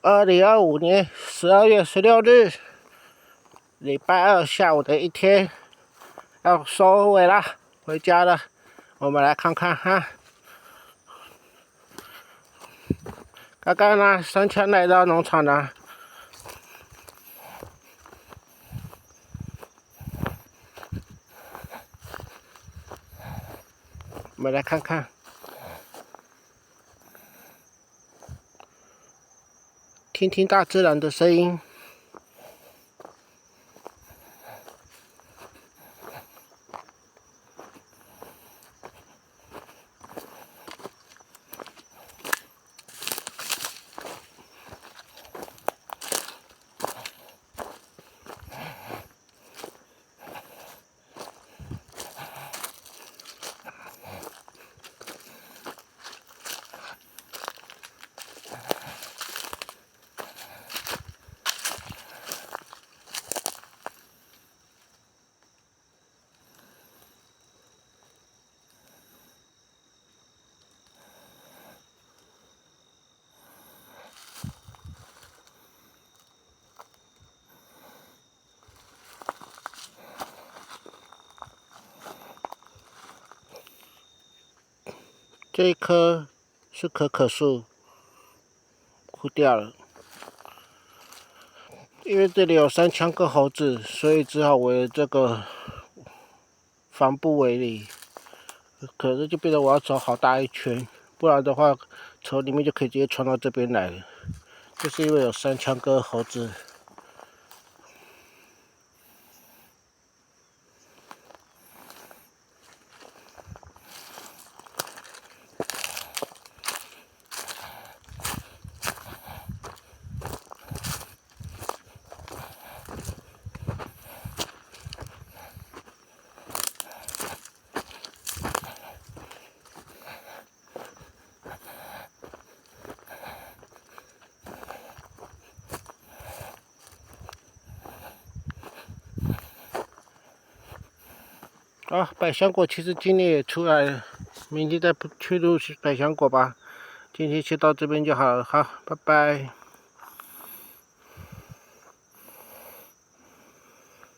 2025年12月16日，礼拜二下午的一天，要收尾啦，回家了。我们来看看哈。刚刚呢，三枪来到农场呢，我们来看看。听听大自然的声音。这一棵是可可树，枯掉了。因为这里有3枪跟猴子，所以只好围这个防不围篱。可是就变得我要走好大一圈，不然的话，从里面就可以直接穿到这边来了。就是因为有3枪跟猴子。啊，百香果其实今年也出来了，明天再去录百香果吧。今天先到这边就好了，好，拜拜。